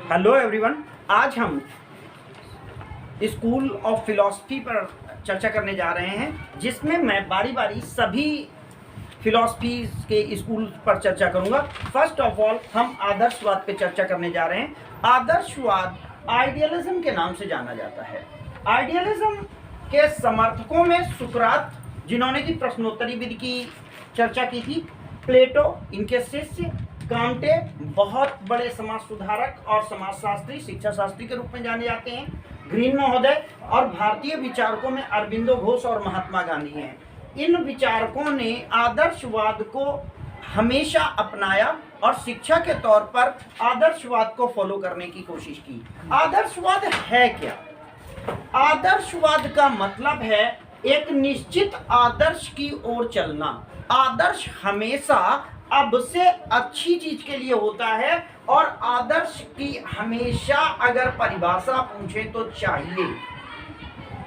Hello everyone, आज हम school of philosophy पर चर्चा करने जा रहे हैं, जिसमें मैं बारी बारी सभी फिलॉसफीज के स्कूल पर चर्चा करूंगा। फर्स्ट ऑफ ऑल हम आदर्शवाद पे चर्चा करने जा रहे हैं। आदर्शवाद आइडियलिज्म के नाम से जाना जाता है। आइडियलिज्म के समर्थकों में सुकरात, जिन्होंने की प्रश्नोत्तरी विधि की चर्चा की थी, प्लेटो, इनके शिष्य कांटे, बहुत बड़े समाज सुधारक और समाजशास्त्री, शिक्षा शास्त्री के रूप में जाने जाते हैं, ग्रीन महोदय, और भारतीय विचारकों में अरविंदो घोष और महात्मा गांधी हैं। इन विचारकों ने आदर्शवाद को हमेशा अपनाया और शिक्षा के तौर पर आदर्शवाद को फॉलो करने की कोशिश की। आदर्शवाद है क्या? आदर्शवाद का मतलब है एक निश्चित आदर्श की ओर चलना। आदर्श हमेशा अब से अच्छी चीज के लिए होता है, और आदर्श की हमेशा अगर परिभाषा पूछे तो चाहिए,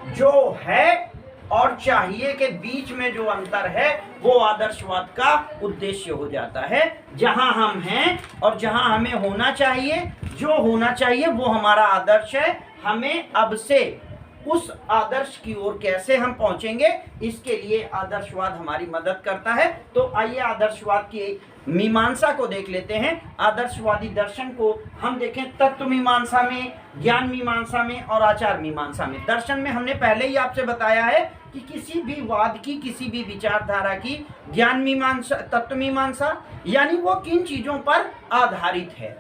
जो है और चाहिए के बीच में जो अंतर है वो आदर्शवाद का उद्देश्य हो जाता है। जहां हम हैं और जहां हमें होना चाहिए, जो होना चाहिए वो हमारा आदर्श है। हमें अब से उस आदर्श की ओर कैसे हम पहुंचेंगे, इसके लिए आदर्शवाद हमारी मदद करता है। तो आइए आदर्शवाद की मीमांसा को देख लेते हैं। आदर्शवादी दर्शन को हम देखें तत्व मीमांसा में, ज्ञान मीमांसा में और आचार मीमांसा में। दर्शन में हमने पहले ही आपसे बताया है कि किसी भी वाद की, किसी भी विचारधारा की ज्ञान मीमांसा, तत्व मीमांसा, यानी वो किन चीजों पर आधारित है।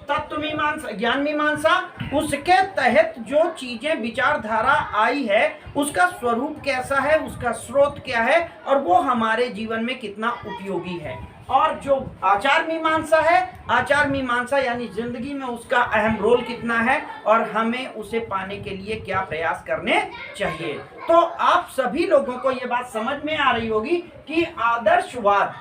तत्व मीमांसा, ज्ञान मीमांसा, उसके तहत जो चीजें विचारधारा आई है उसका स्वरूप कैसा है, उसका स्रोत क्या है और वो हमारे जीवन में कितना उपयोगी है। और जो आचार मीमांसा है, आचार मीमांसा यानी जिंदगी में उसका अहम रोल कितना है और हमें उसे पाने के लिए क्या प्रयास करने चाहिए। तो आप सभी लोगों को ये बात समझ में आ रही होगी कि आदर्शवाद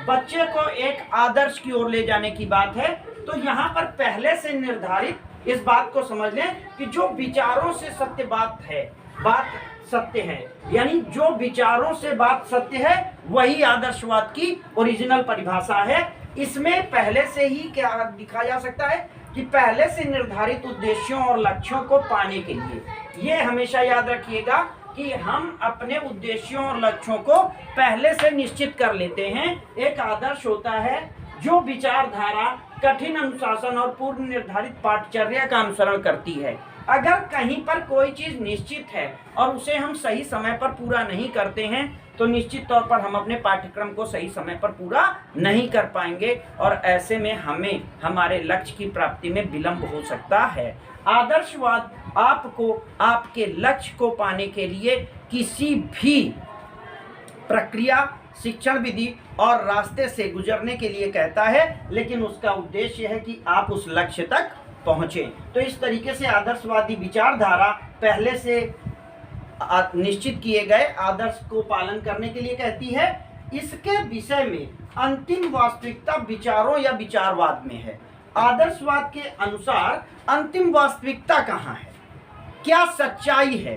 बच्चे को एक आदर्श की ओर ले जाने की बात है। तो यहाँ पर पहले से निर्धारित इस बात को समझ लें कि जो विचारों से सत्य बात है, बात सत्य है, यानी जो विचारों से बात सत्य है वही आदर्शवाद की ओरिजिनल परिभाषा है। इसमें पहले से ही क्या लिखा जा सकता है कि पहले से निर्धारित उद्देश्यों और लक्ष्यों को पाने के लिए, ये हमेशा याद रखिएगा कि हम अपने उद्देश्यों और लक्ष्यों को पहले से निश्चित कर लेते हैं। एक आदर्श होता है जो विचारधारा कठिन अनुशासन और पूर्व निर्धारित पाठचर्या का अनुसरण करती है। अगर कहीं पर कोई चीज निश्चित है और उसे हम सही समय पर पूरा नहीं करते हैं तो निश्चित तौर पर हम अपने पाठ्यक्रम को सही समय पर पूरा नहीं कर पाएंगे और ऐसे में हमें हमारे लक्ष्य की प्राप्ति में विलंब हो सकता है। आदर्शवाद आपको आपके लक्ष्य को पाने के लिए किसी भी प्रक्रिया, शिक्षण विधि और रास्ते से गुजरने के लिए कहता है, लेकिन उसका उद्देश्य है कि आप उस लक्ष्य तक पहुंचे। तो इस तरीके से आदर्शवादी विचारधारा पहले से निश्चित किए गए आदर्श को पालन करने के लिए कहती है। इसके विषय में अंतिम वास्तविकता विचारों या विचारवाद में है। आदर्शवाद के अनुसार अंतिम वास्तविकता कहाँ है, क्या सच्चाई है,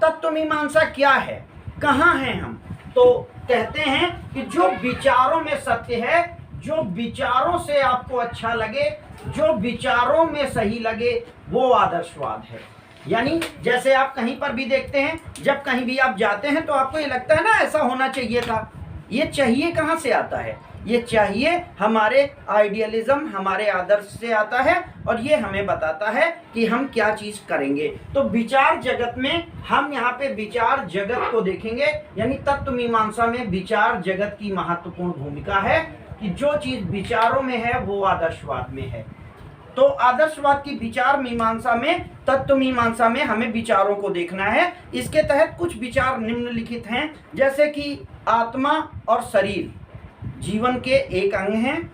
तत्व मीमांसा क्या है, कहाँ हैं हम? तो कहते हैं कि जो विचारों में सत्य है, जो विचारों से आपको अच्छा लगे, जो विचारों में सही लगे, वो आदर्शवाद है। यानी जैसे आप कहीं पर भी देखते हैं, जब कहीं भी आप जाते हैं तो आपको ये लगता है ना ऐसा होना चाहिए था। ये चाहिए कहाँ से आता है? ये चाहिए हमारे आइडियलिज्म, हमारे आदर्श से आता है और ये हमें बताता है कि हम क्या चीज करेंगे। तो विचार जगत में हम यहाँ पे विचार जगत को देखेंगे, यानी तत्व मीमांसा में विचार जगत की महत्वपूर्ण भूमिका है कि जो चीज विचारों में है वो आदर्शवाद में है। तो आदर्शवाद की विचार मीमांसा में, तत्व मीमांसा में हमें विचारों को देखना है। इसके तहत कुछ विचार निम्नलिखित हैं, जैसे कि आत्मा और शरीर जीवन के एक अंग हैं।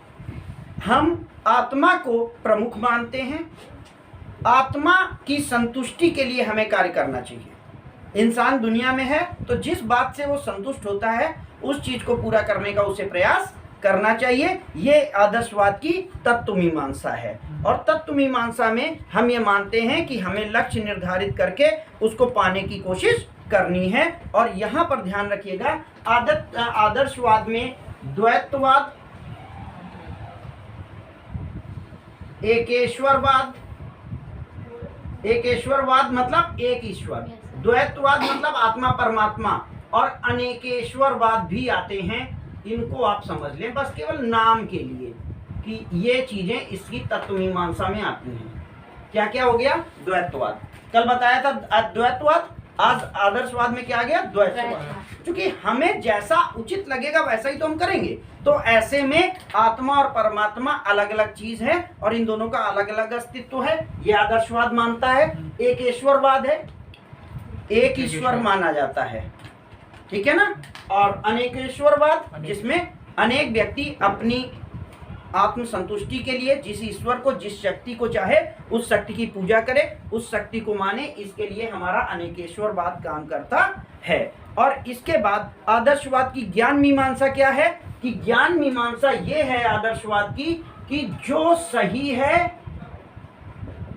हम आत्मा को प्रमुख मानते हैं। आत्मा की संतुष्टि के लिए हमें कार्य करना चाहिए। इंसान दुनिया में है तो जिस बात से वो संतुष्ट होता है उस चीज को पूरा करने का उसे प्रयास करना चाहिए। ये आदर्शवाद की तत्व मीमांसा है। और तत्व मीमांसा में हम ये मानते हैं कि हमें लक्ष्य निर्धारित करके उसको पाने की कोशिश करनी है। और यहाँ पर ध्यान रखिएगा, आदर्शवाद में द्वैतवाद एकेश्वरवाद, एकेश्वरवाद मतलब एक ईश्वर, द्वैतवाद मतलब आत्मा परमात्मा, और अनेकेश्वरवाद भी आते हैं। इनको आप समझ लें बस केवल नाम के लिए कि ये चीजें इसकी तत्व मीमांसा में आती हैं। क्या क्या हो गया? द्वैतवाद। कल बताया था द्वैतवाद, आज आदर्शवाद में क्या आ गया? द्वैतवाद। क्योंकि हमें जैसा उचित लगेगा वैसा ही तो हम करेंगे। तो ऐसे में आत्मा और परमात्मा अलग अलग चीज है और इन दोनों का अलग अलग अस्तित्व है। ये आदर्शवाद मानता है। एक ईश्वरवाद है, एक ईश्वर माना जाता है, ठीक है ना। और अनेकेश्वरवाद जिसमें अनेक व्यक्ति अपनी आत्म संतुष्टि के लिए जिस ईश्वर को, जिस शक्ति को चाहे उस शक्ति की पूजा करे, उस शक्ति को माने, इसके लिए हमारा अनेकेश्वरवाद काम करता है। और इसके बाद आदर्शवाद की ज्ञान मीमांसा क्या है कि ज्ञान मीमांसा ये है आदर्शवाद की कि जो सही है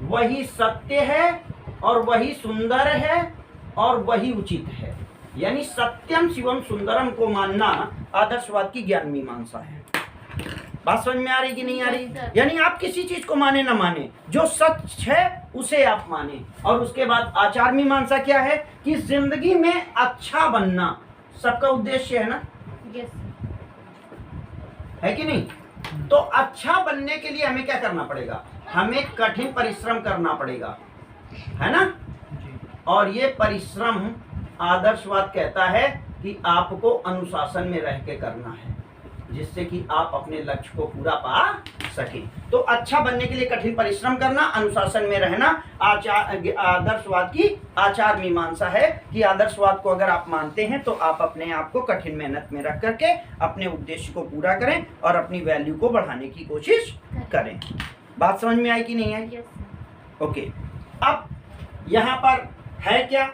वही सत्य है और वही सुंदर है और वही उचित है। यानी सत्यम शिवम सुंदरम को मानना आदर्शवाद की ज्ञान मीमांसा है। बात समझ में आ रही कि नहीं आ रही? यानी आप किसी चीज को माने ना माने, जो सच है उसे आप माने। और उसके बाद आचार मीमांसा क्या है कि जिंदगी में अच्छा बनना सबका उद्देश्य है ना, है कि नहीं? तो अच्छा बनने के लिए हमें क्या करना पड़ेगा? हमें कठिन परिश्रम करना पड़ेगा, है ना। और ये परिश्रम आदर्शवाद कहता है कि आपको अनुशासन में रह के करना है, जिससे कि आप अपने लक्ष्य को पूरा पा सकें। तो अच्छा बनने के लिए कठिन परिश्रम करना, अनुशासन में रहना आदर्शवाद की आचार मीमांसा है कि आदर्शवाद को अगर आप मानते हैं तो आप अपने आप को कठिन मेहनत में रख करके अपने उद्देश्य को पूरा करें और अपनी वैल्यू को बढ़ाने की कोशिश करें। बात समझ में आई कि नहीं आई? ओके। अब यहाँ पर है क्या,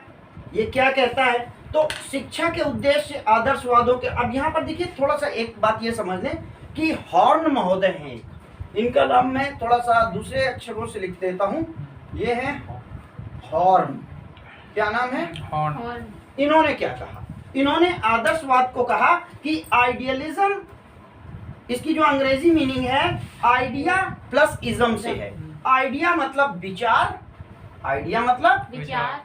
ये क्या कहता है? तो शिक्षा के उद्देश्य आदर्शवादों के, अब यहाँ पर देखिए थोड़ा सा एक बात ये समझ लें कि हॉर्न महोदय हैं, इनका नाम मैं थोड़ा सा दूसरे अक्षरों से लिख देता हूँ। ये है हॉर्न। क्या नाम है? हॉर्न। इन्होंने क्या कहा? इन्होंने आदर्शवाद को कहा कि आइडियलिज्म, इसकी जो अंग्रेजी मीनिंग है आइडिया प्लस इज्म से है। आइडिया मतलब विचार, आइडिया मतलब विचार,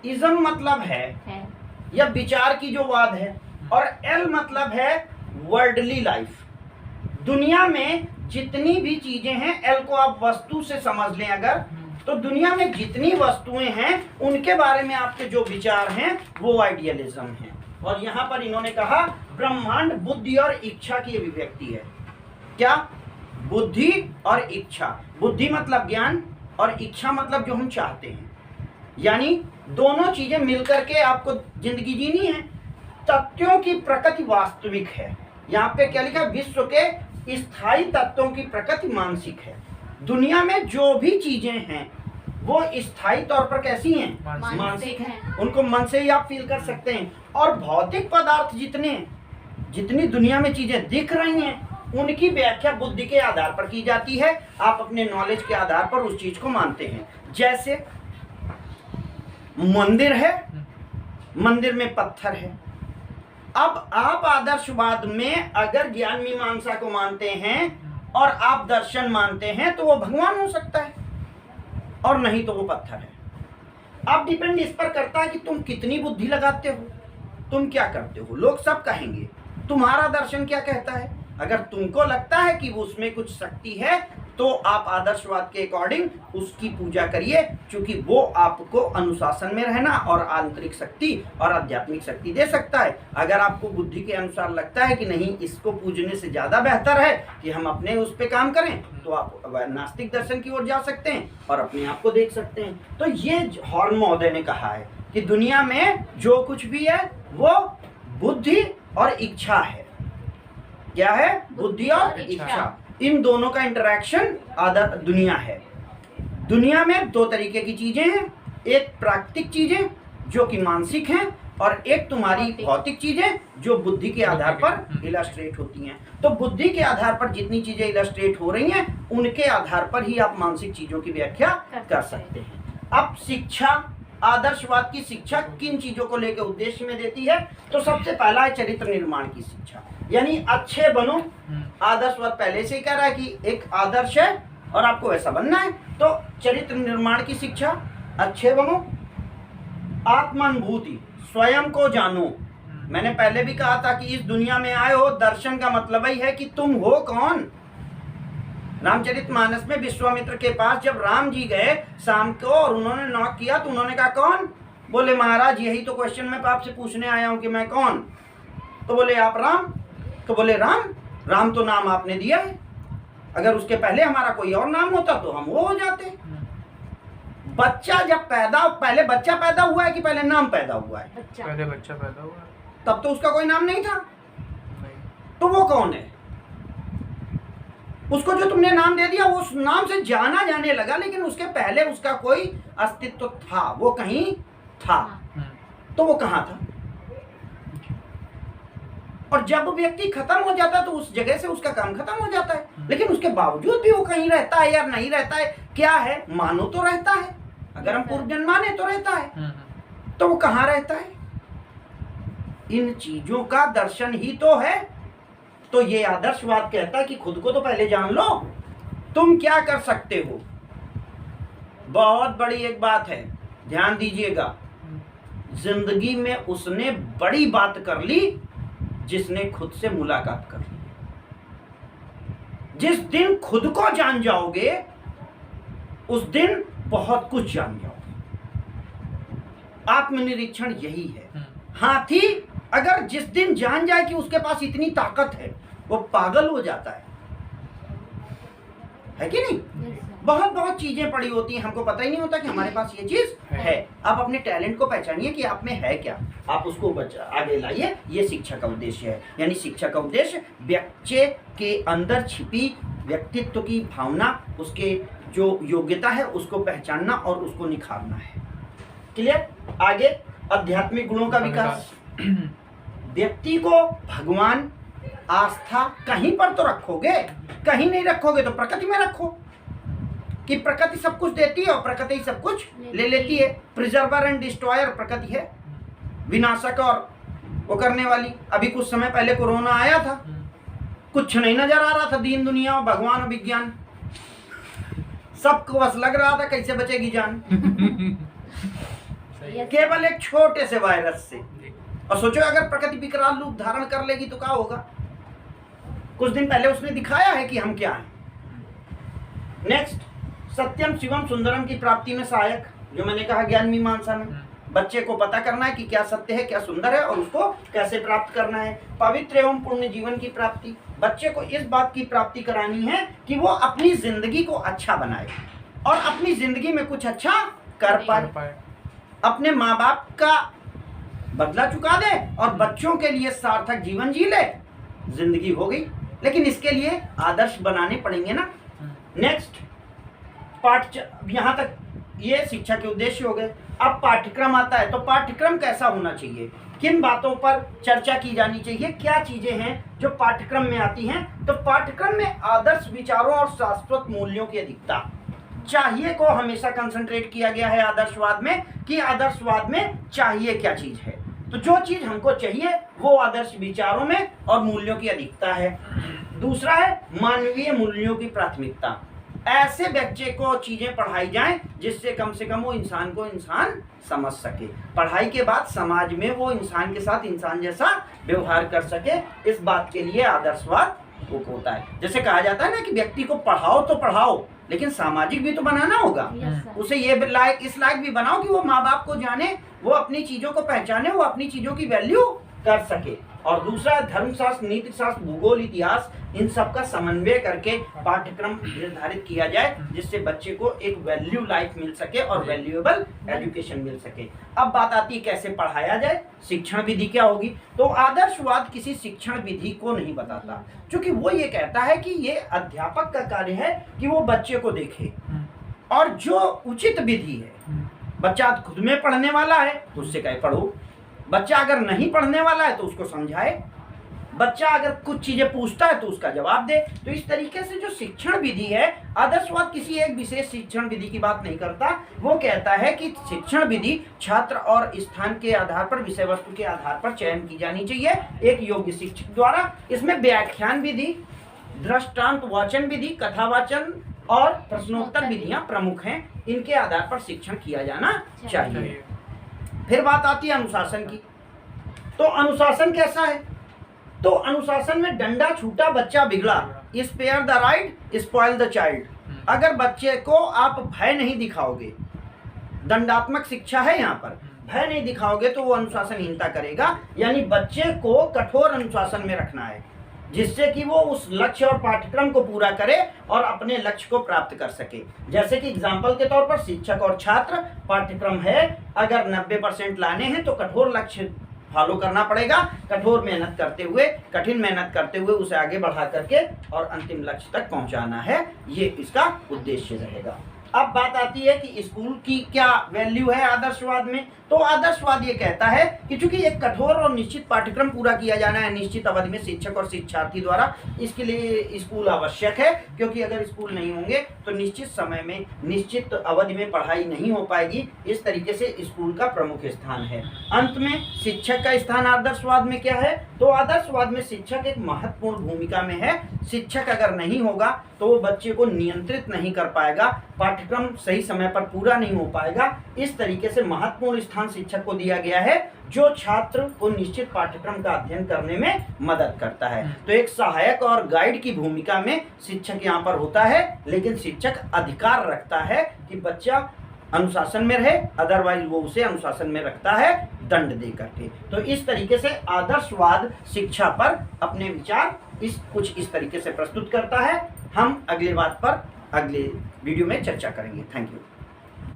इज्म मतलब है या विचार की जो वाद है, और एल मतलब है वर्ल्डली लाइफ। दुनिया में जितनी भी चीजें हैं, एल को आप वस्तु से समझ लें अगर, तो दुनिया में जितनी वस्तुएं हैं उनके बारे में आपके जो विचार हैं वो आइडियलिज्म है। और यहाँ पर इन्होंने कहा ब्रह्मांड बुद्धि और इच्छा की अभिव्यक्ति है। क्या? बुद्धि और इच्छा। बुद्धि मतलब ज्ञान और इच्छा मतलब जो हम चाहते हैं, यानी दोनों चीजें मिलकर के आपको जिंदगी जीनी है। तथ्यों की प्रकृति वास्तविक है। यहाँ पे क्या लिखा? विश्व के स्थायी तत्वों की प्रकृति मानसिक है। दुनिया में जो भी चीजें हैं वो स्थायी तौर पर कैसी हैं? मानसिक हैं। उनको मन से ही आप फील कर सकते हैं। और भौतिक पदार्थ जितनी दुनिया में चीजें दिख रही हैं उनकी व्याख्या बुद्धि के आधार पर की जाती है। आप अपने नॉलेज के आधार पर उस चीज को मानते हैं। जैसे मंदिर है, मंदिर में पत्थर है। अब आप आदर्शवाद में अगर ज्ञान मीमांसा को मानते हैं और आप दर्शन मानते हैं तो वो भगवान हो सकता है और नहीं तो वो पत्थर है। अब डिपेंड इस पर करता है कि तुम कितनी बुद्धि लगाते हो, तुम क्या करते हो। लोग सब कहेंगे तुम्हारा दर्शन क्या कहता है। अगर तुमको लगता है कि वो उसमें कुछ शक्ति है तो आप आदर्शवाद के अकॉर्डिंग उसकी पूजा करिए, क्योंकि वो आपको अनुशासन में रहना और आंतरिक शक्ति और आध्यात्मिक शक्ति दे सकता है। अगर आपको बुद्धि के अनुसार लगता है कि नहीं इसको पूजने से ज़्यादा बेहतर है कि हम अपने उस पर काम करें, तो आप नास्तिक दर्शन की ओर जा सकते हैं और अपने आप को देख सकते हैं। तो ये हॉर्न महोदय ने कहा है कि दुनिया में जो कुछ भी है वो बुद्धि और इच्छा है। क्या है? बुद्धि और इच्छा। इन दोनों का इंटरेक्शन दुनिया है। दुनिया में दो तरीके की चीजें हैं, एक प्राकृतिक चीजें जो कि मानसिक हैं और एक तुम्हारी भौतिक चीजें जो बुद्धि के आधार पर इलस्ट्रेट होती हैं। तो बुद्धि के आधार पर जितनी चीजें इलस्ट्रेट हो रही हैं उनके आधार पर ही आप मानसिक चीजों की व्याख्या कर सकते हैं। अब शिक्षा, आदर्शवाद की शिक्षा किन चीजों को लेकर उद्देश्य में देती है? तो सबसे पहला है चरित्र निर्माण की शिक्षा, यानी अच्छे बनो। आदर्शवाद पहले से ही कह रहा है कि एक आदर्श है और आपको वैसा बनना है। तो चरित्र निर्माण की शिक्षा, अच्छे बनो, आत्मानुभूति, स्वयं को जानो। मैंने पहले भी कहा था कि इस दुनिया में आए हो, दर्शन का मतलब ही है कि तुम हो कौन। रामचरितमानस में विश्वामित्र के पास जब राम जी गए शाम को और उन्होंने नॉक किया तो उन्होंने कहा कौन? बोले महाराज यही तो क्वेश्चन मैं आपसे पूछने आया हूं कि मैं कौन। तो बोले आप राम। तो बोले राम, राम तो नाम आपने दिया है, अगर उसके पहले हमारा कोई और नाम होता तो हम वो हो जाते। बच्चा जब पहले बच्चा पैदा हुआ है कि पहले नाम पैदा हुआ है? पहले बच्चा पैदा हुआ है। तब तो उसका कोई नाम नहीं था। नहीं। तो वो कौन है? उसको जो तुमने नाम दे दिया वो उस नाम से जाना जाने लगा, लेकिन उसके पहले उसका कोई अस्तित्व था, वो कहीं था। तो वो कहाँ था? और जब व्यक्ति खत्म हो जाता है तो उस जगह से उसका काम खत्म हो जाता है, लेकिन उसके बावजूद भी वो कहीं रहता है या नहीं रहता है, क्या है? मानो तो रहता है, अगर हम पूर्व जन्म माने तो रहता है। तो वो कहाँ रहता है? इन चीजों का दर्शन ही तो है। तो ये आदर्शवाद कहता है कि खुद को तो पहले जान लो, तुम क्या कर सकते हो। बहुत बड़ी एक बात है, ध्यान दीजिएगा, जिंदगी में उसने बड़ी बात कर ली जिसने खुद से मुलाकात कर ली। जिस दिन खुद को जान जाओगे उस दिन बहुत कुछ जान जाओगे। आत्मनिरीक्षण यही है। हाथी अगर जिस दिन जान जाए कि उसके पास इतनी ताकत है, वो पागल हो जाता है कि नहीं? बहुत बहुत चीजें पड़ी होती हैं, हमको पता ही नहीं होता कि हमारे पास ये चीज है। आप अपने टैलेंट को पहचानिए कि आप में है क्या, आप उसको आगे लाइए। ये शिक्षा का उद्देश्य है। यानी शिक्षा का उद्देश्य बच्चे के अंदर छिपी व्यक्तित्व की भावना, उसके जो योग्यता है उसको पहचानना और उसको निखारना है। क्लियर? आगे आध्यात्मिक गुणों का विकास। व्यक्ति को भगवान, आस्था कहीं पर तो रखोगे, कहीं नहीं रखोगे तो प्रकृति में रखो कि प्रकृति सब कुछ देती है और प्रकृति सब कुछ ले लेती है। प्रिजर्वर एंड डिस्ट्रॉयर प्रकृति है, विनाशक और वो करने वाली। अभी कुछ समय पहले कोरोना आया था, कुछ नहीं नजर आ रहा था, दीन दुनिया और भगवान और विज्ञान, सबको बस लग रहा था कैसे बचेगी जान। केवल एक छोटे से वायरस से। और सोचो अगर प्रकृति विकराल रूप धारण कर लेगी तो क्या होगा। कुछ दिन पहले उसने दिखाया है कि हम क्या हैं। नेक्स्ट, सत्यम शिवम सुंदरम की प्राप्ति में सहायक, जो मैंने कहा ज्ञान मीमांसा में बच्चे को पता करना है कि क्या सत्य है, क्या सुंदर है और उसको कैसे प्राप्त करना है। पवित्र एवं पुण्य जीवन की प्राप्ति, बच्चे को इस बात की प्राप्ति करानी है कि वो अपनी जिंदगी को अच्छा बनाए और अपनी जिंदगी में कुछ अच्छा कर पाए, अपने माँ बाप का बदला चुका दे और बच्चों के लिए सार्थक जीवन जी ले, जिंदगी हो गई। लेकिन इसके लिए आदर्श बनाने पड़ेंगे ना। नेक्स्ट यहाँ तक ये शिक्षा के उद्देश्य हो गए। अब पाठ्यक्रम आता है, तो पाठ्यक्रम कैसा होना चाहिए, किन बातों पर चर्चा की जानी चाहिए, क्या चीजें हैं जो पाठ्यक्रम में आती हैं। तो पाठ्यक्रम में आदर्श विचारों और शाश्वत मूल्यों की अधिकता चाहिए को हमेशा कंसंट्रेट किया गया है आदर्शवाद में, कि आदर्शवाद में चाहिए क्या चीज है। तो जो चीज हमको चाहिए वो आदर्श विचारों में और मूल्यों की अधिकता है। दूसरा है मानवीय मूल्यों की प्राथमिकता। ऐसे बच्चे को चीजें पढ़ाई जाएं जिससे कम से कम वो इंसान को इंसान समझ सके, पढ़ाई के बाद समाज में वो इंसान के साथ इंसान जैसा व्यवहार कर सके। इस बात के लिए आदर्शवाद वो होता है। जैसे कहा जाता है ना कि व्यक्ति को पढ़ाओ तो पढ़ाओ, लेकिन सामाजिक भी तो बनाना होगा। उसे ये लायक, इस लायक भी बनाओ कि वो माँ बाप को जाने, वो अपनी चीजों को पहचाने, वो अपनी चीजों की वैल्यू कर सके। और दूसरा धर्मशास्त्र, नीति शास्त्र, भूगोल, इतिहास, इन सब का समन्वय करके पाठ्यक्रम निर्धारित किया जाए जिससे बच्चे को एक वैल्यू लाइफ मिल सके और वैल्यूएबल एजुकेशन मिल सके। अब बात आती है कैसे पढ़ाया जाए, शिक्षण विधि क्या होगी। तो आदर्शवाद किसी शिक्षण विधि को नहीं बताता, क्योंकि वो ये कहता है कि ये अध्यापक का कार्य है कि वो बच्चे को देखे और जो उचित विधि है। बच्चा खुद में पढ़ने वाला है तो उससे कहे पढ़ो, बच्चा अगर नहीं पढ़ने वाला है तो उसको समझाए, बच्चा अगर कुछ चीजें पूछता है तो उसका जवाब दे। तो इस तरीके से जो शिक्षण विधि है, आदर्शवाद किसी एक विशेष शिक्षण विधि की बात नहीं करता। वो कहता है कि शिक्षण विधि छात्र और स्थान के आधार पर, विषय वस्तु के आधार पर चयन की जानी चाहिए एक योग्य शिक्षक द्वारा। इसमें व्याख्यान विधि, दृष्टांत वाचन विधि, कथावाचन और प्रश्नोत्तर विधियां प्रमुख हैं, इनके आधार पर शिक्षण किया जाना चाहिए। चाहिए। फिर बात आती है अनुशासन की। तो अनुशासन कैसा है? तो अनुशासन में डंडा छूटा बच्चा बिगड़ा, spare the right spoil the child. अगर बच्चे को आप भय नहीं दिखाओगे, दंडात्मक शिक्षा है यहाँ पर, भय नहीं दिखाओगे तो वो अनुशासनहीनता करेगा। यानी बच्चे को कठोर अनुशासन में रखना है, जिससे कि वो उस लक्ष्य और पाठ्यक्रम को पूरा करे और अपने लक्ष्य को प्राप्त कर सके। जैसे कि एग्जाम्पल के तौर पर शिक्षक और छात्र, पाठ्यक्रम है, अगर 90% लाने हैं तो कठोर लक्ष्य फॉलो करना पड़ेगा, कठोर मेहनत करते हुए, कठिन मेहनत करते हुए उसे आगे बढ़ा करके और अंतिम लक्ष्य तक पहुंचाना है, ये इसका उद्देश्य रहेगा। अब बात आती है कि स्कूल की क्या वैल्यू है आदर्शवाद में। तो आदर्शवाद ये कहता है कि चूंकि एक कठोर और निश्चित पाठ्यक्रम पूरा किया जाना है निश्चित अवधि में शिक्षक और शिक्षार्थी द्वारा, इसके लिए स्कूल आवश्यक है, क्योंकि अगर स्कूल नहीं होंगे तो निश्चित समय में निश्चित अवधि में पढ़ाई नहीं हो पाएगी। इस तरीके से स्कूल का प्रमुख स्थान है। अंत में शिक्षक का स्थान आदर्शवाद में क्या है? तो आदर्शवाद में शिक्षक एक महत्वपूर्ण भूमिका में है। शिक्षक अगर नहीं होगा तो वो बच्चे को नियंत्रित नहीं कर पाएगा, पाठ्यक्रम सही समय पर पूरा नहीं हो पाएगा। इस तरीके से महत्वपूर्ण स्थान शिक्षक को दिया गया है, जो छात्र को निश्चित पाठ्यक्रम का अध्ययन करने में मदद करता है। तो एक सहायक और गाइड की भूमिका में शिक्षक यहाँ पर होता है, लेकिन शिक्षक अधिकार रखता है कि बच्चा अनुशासन में रहे, अदरवाइज वो उसे अनुशासन में रखता है दंड दे करके। तो इस तरीके से आदर्शवाद शिक्षा पर अपने विचार कुछ इस तरीके से प्रस्तुत करता है। हम अगले बात पर अगले वीडियो में चर्चा करेंगे। Thank you.